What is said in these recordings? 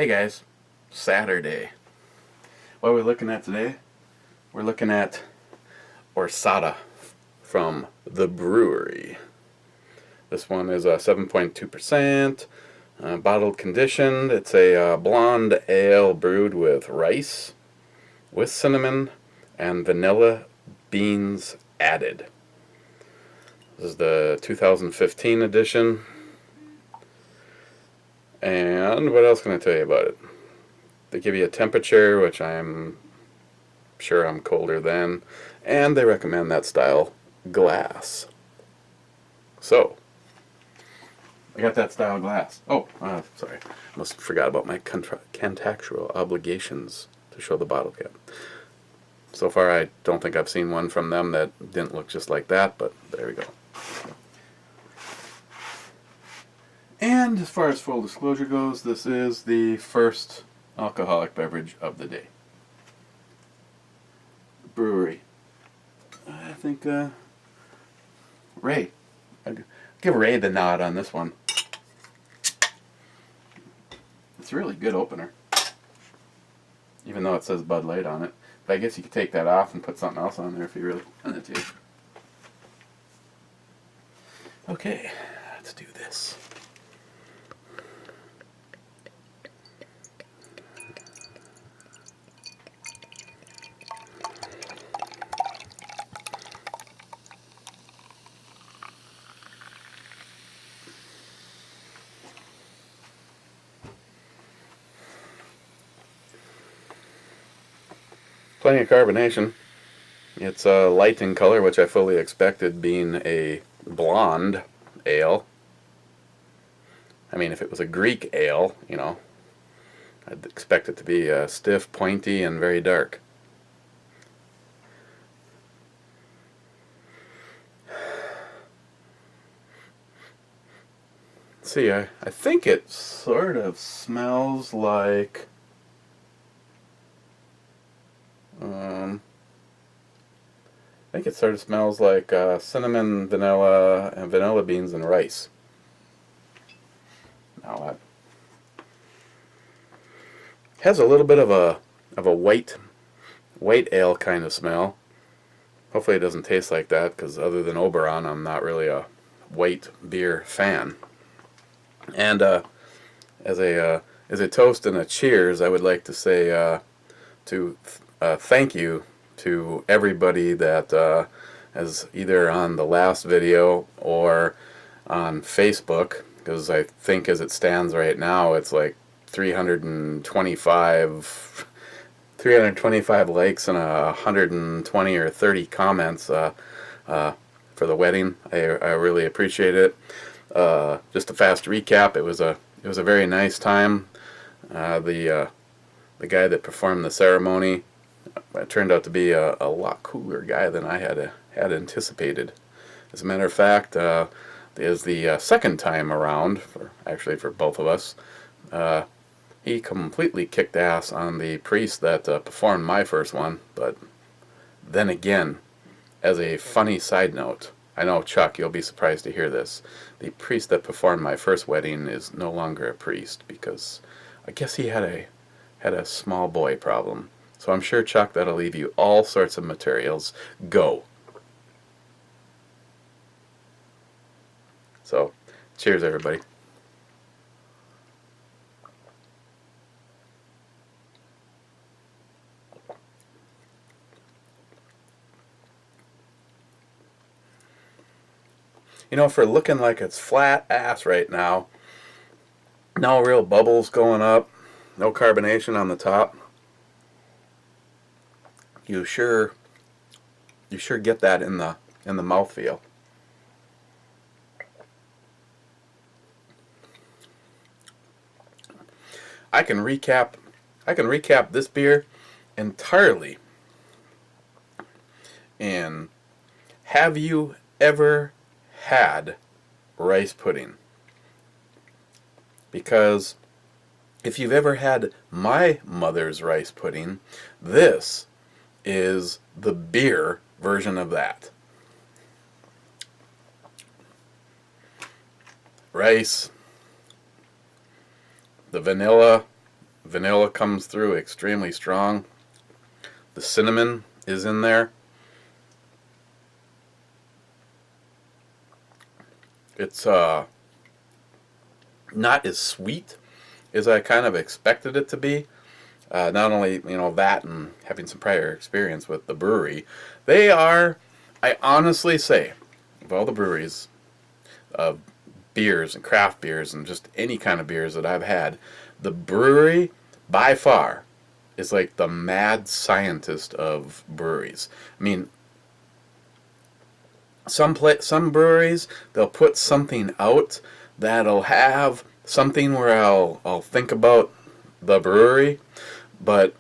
Hey guys, Saturday. What are we looking at today? We're looking at XATA from the Bruery. This one is 7.2%, bottled conditioned. It's a blonde ale brewed with rice, with cinnamon, and vanilla beans added. This is the 2015 edition. And what else can I tell you about it? They give you a temperature, which I'm sure I'm colder than, and they recommend that style glass. So, I got that style glass. Oh, sorry. Almost forgot about my contractual obligations to show the bottle cap. So far, I don't think I've seen one from them that didn't look just like that, but there we go. And as far as full disclosure goes, this is the first alcoholic beverage of the day. Bruery. I think Ray. I'd give Ray the nod on this one. It's a really good opener. Even though it says Bud Light on it. But I guess you could take that off and put something else on there if you really wanted to. Okay, let's do this. Plenty of carbonation. It's light in color, which I fully expected, being a blonde ale. I mean, if it was a Greek ale, you know, I'd expect it to be stiff, pointy, and very dark. Let's see, I think it sort of smells like I think it sort of smells like cinnamon, vanilla, and vanilla beans and rice. Now it has a little bit of a white ale kind of smell. Hopefully it doesn't taste like that, because other than Oberon, I'm not really a white beer fan. And as a toast and a cheers, I would like to say thank you to everybody that is either on the last video or on Facebook, because I think as it stands right now it's like 325 likes and 120 or 30 comments for the wedding. I really appreciate it. Just a fast recap, it was a very nice time. The guy that performed the ceremony turned out to be a lot cooler guy than I had anticipated. As a matter of fact, is the second time around, actually for both of us, he completely kicked ass on the priest that performed my first one. But then again, as a funny side note, I know, Chuck, you'll be surprised to hear this. The priest that performed my first wedding is no longer a priest, because I guess he had a small boy problem. So I'm sure, Chuck, that'll leave you all sorts of materials. Go. So, cheers, everybody. You know, for looking like it's flat ass right now, no real bubbles going up, no carbonation on the top, you sure get that in the mouthfeel. I can recap this beer entirely in, have you ever had rice pudding? Because if you've ever had my mother's rice pudding, this is the beer version of that. Rice, the vanilla, vanilla comes through extremely strong. The cinnamon is in there. It's not as sweet as I kind of expected it to be. Not only, that and having some prior experience with the brewery, they are, I honestly say, of all the breweries, beers and craft beers and just any kind of beers that I've had, the Bruery, by far, is like the mad scientist of breweries. I mean, some breweries, they'll put something out that'll have something where I'll think about the brewery, but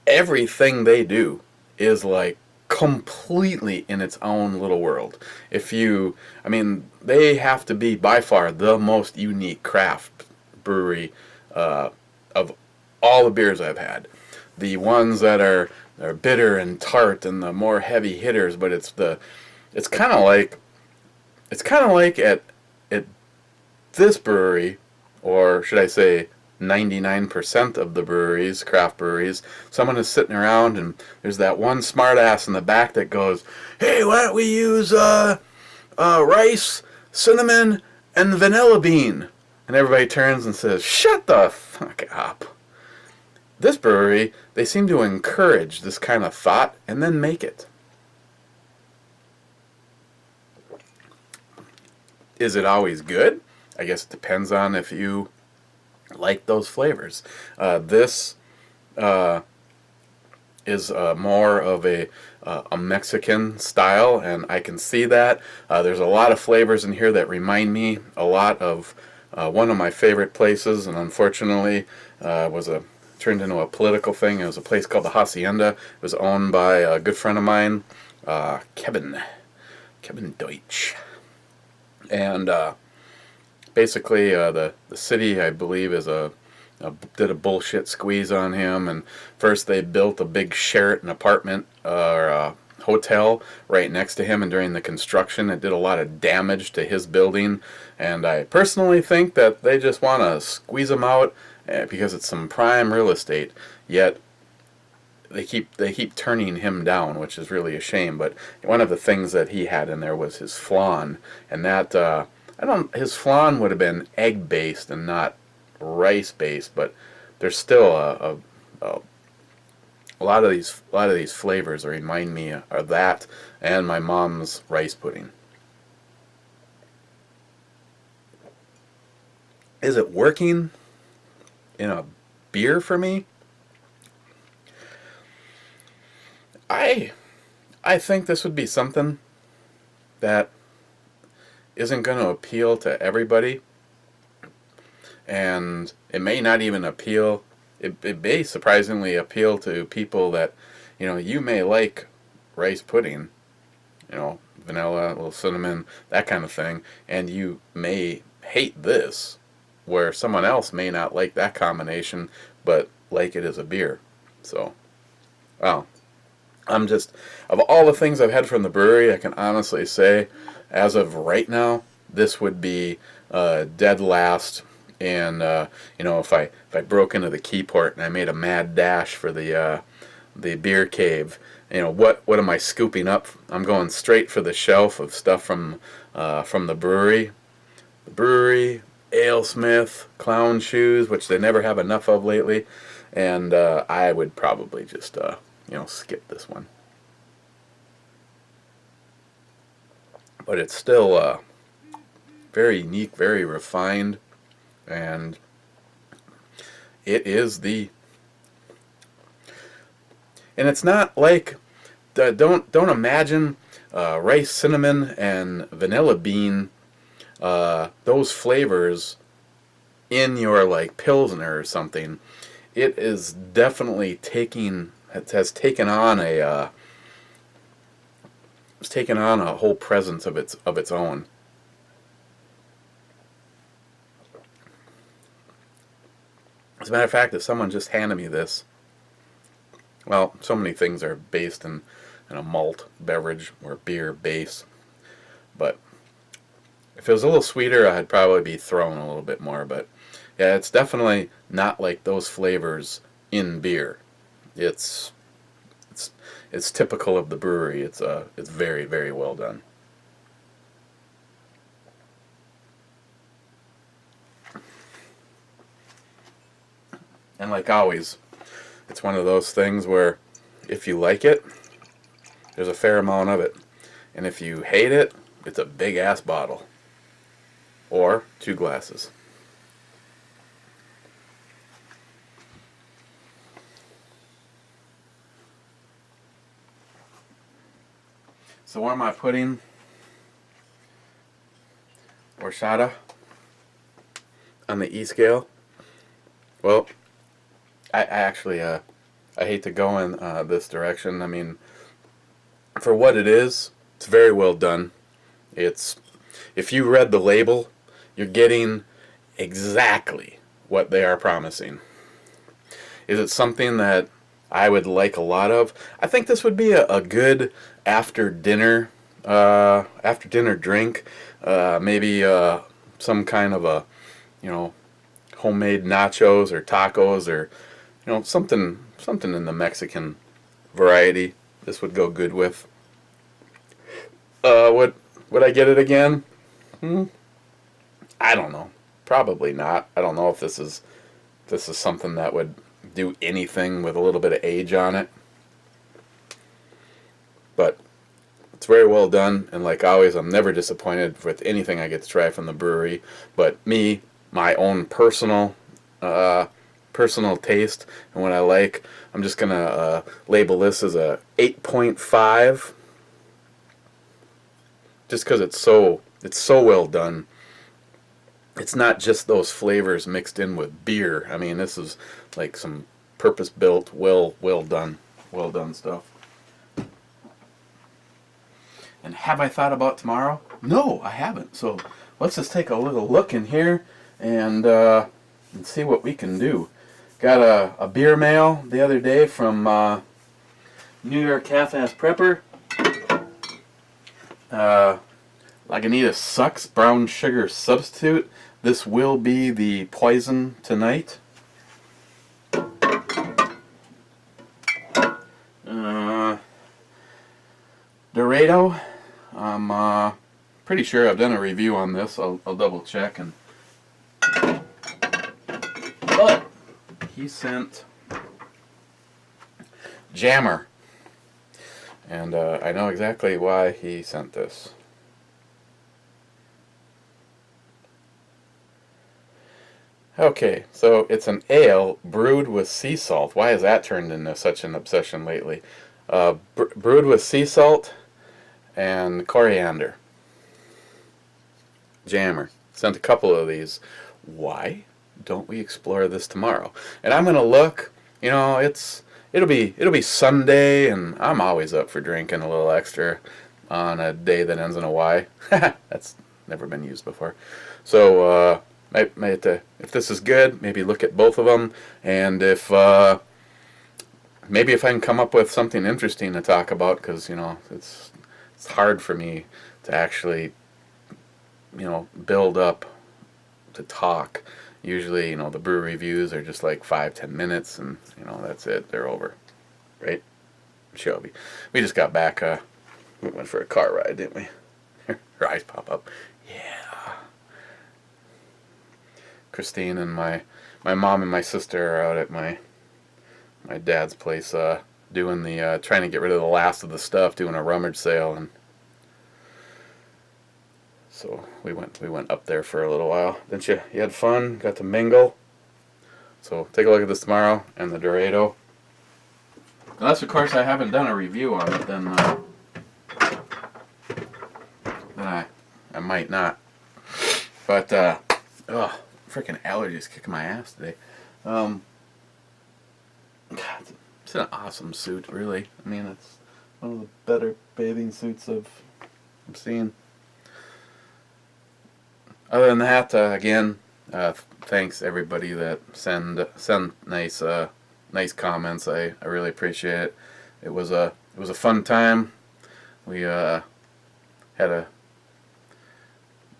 everything they do is like completely in its own little world. They have to be by far the most unique craft brewery of all the beers I've had. The ones that are bitter and tart and the more heavy hitters, but it's kind of like at this brewery, or should I say 99% of the breweries, craft breweries, someone is sitting around and there's that one smartass in the back that goes, "Hey, why don't we use rice, cinnamon, and vanilla bean?" And everybody turns and says, "Shut the fuck up." This brewery, they seem to encourage this kind of thought and then make it. Is it always good? I guess it depends on if you like those flavors. This is more of a Mexican style, and I can see that. There's a lot of flavors in here that remind me a lot of one of my favorite places, and unfortunately turned into a political thing. It was a place called the Hacienda. It was owned by a good friend of mine, Kevin Deutsch. And basically the city, I believe, did a bullshit squeeze on him, and first they built a big Sheraton apartment or a hotel right next to him, and during the construction it did a lot of damage to his building, and I personally think that they just want to squeeze him out because it's some prime real estate, yet they keep turning him down, which is really a shame. But one of the things that he had in there was his flan, and that his flan would have been egg based and not rice based, but there's still a lot of these flavors that remind me of that and my mom's rice pudding. Is it working in a beer for me? I think this would be something that isn't going to appeal to everybody, and it may not even appeal. It may surprisingly appeal to people that, you may like rice pudding, vanilla, a little cinnamon, that kind of thing, and you may hate this, where someone else may not like that combination, but like it as a beer. So, well, of all the things I've had from the brewery, I can honestly say, as of right now, this would be dead last. And if I broke into the Keyport and I made a mad dash for the beer cave, what am I scooping up? I'm going straight for the shelf of stuff from the brewery. The brewery, AleSmith, Clown Shoes, which they never have enough of lately, and I would probably just skip this one. But it's still very unique, very refined, and it is and it's not like don't imagine rice, cinnamon, and vanilla bean, those flavors in your like Pilsner or something. It is definitely has taken on a whole presence of its own. As a matter of fact, if someone just handed me this, well, so many things are based in a malt beverage or beer base, but if it was a little sweeter, I'd probably be throwing a little bit more. But Yeah, it's definitely not like those flavors in beer. It's it's it's typical of the brewery. It's very, very well done. And like always, it's one of those things where if you like it, there's a fair amount of it. And if you hate it, it's a big ass bottle. Or 2 glasses. So where am I putting horchata on the E scale? Well, I actually I hate to go in this direction. I mean, for what it is, it's very well done. It's, if you read the label, you're getting exactly what they are promising. Is it something that I would like a lot of? I think this would be a good after dinner drink. Maybe some kind of a, you know, homemade nachos or tacos, or something in the Mexican variety. This would go good with. Would I get it again? I don't know. Probably not. I don't know if this is something that would do anything with a little bit of age on it. But it's very well done, and like always, I'm never disappointed with anything I get to try from the brewery. But me, my own personal taste and what I like, I'm just gonna label this as a 8.5, just because it's so well done. It's not just those flavors mixed in with beer. I mean, this is like some purpose-built, well done stuff. And have I thought about tomorrow? No, I haven't. So let's just take a little look in here and see what we can do. Got a beer mail the other day from New York Half-Ass Prepper. Lagunitas Sucks Brown Sugar Substitute. This will be the poison tonight. Dorado. I'm pretty sure I've done a review on this. I'll double check. But he sent Jammer, and I know exactly why he sent this. Okay, so it's an ale brewed with sea salt. Why has that turned into such an obsession lately? Brewed with sea salt and coriander. Jammer sent a couple of these. Why don't we explore this tomorrow? And I'm gonna look. You know, it'll be Sunday, and I'm always up for drinking a little extra on a day that ends in a Y. That's never been used before. So if this is good, maybe look at both of them, and if maybe if I can come up with something interesting to talk about, because it's hard for me to actually build up to talk. Usually the brew reviews are just like 5-10 minutes, and that's it, they're over, right? Shelby, we just got back. We went for a car ride, didn't we? Her eyes pop up. Yeah. Christine and my mom and my sister are out at my dad's place doing the trying to get rid of the last of the stuff, doing a rummage sale, and so we went up there for a little while. Didn't you? You had fun, got to mingle. So take a look at this tomorrow, and the Dorado. Unless of course I haven't done a review on it, then I might not. But freaking allergies kicking my ass today. God, it's an awesome suit, really. I mean, it's one of the better bathing suits I've seen. Other than that, again, thanks everybody that send nice comments. I really appreciate it. It was a fun time. We had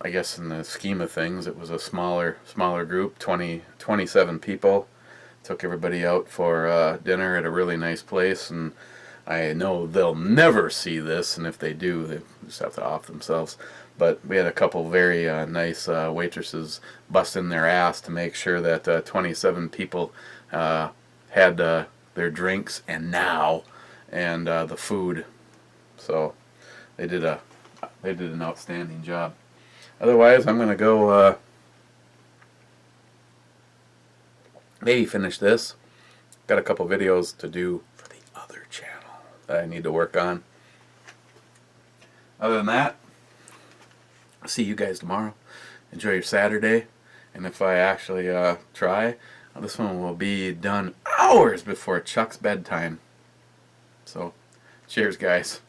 I guess in the scheme of things, it was a smaller group, 27 people. Took everybody out for dinner at a really nice place, and I know they'll never see this, and if they do, they just have to off themselves. But we had a couple very nice waitresses busting their ass to make sure that 27 people had their drinks and the food. So they did an outstanding job. Otherwise, I'm gonna go maybe finish this. Got a couple videos to do for the other channel that I need to work on. Other than that, I'll see you guys tomorrow. Enjoy your Saturday. And if I actually try, this one will be done hours before Chuck's bedtime. So, cheers, guys.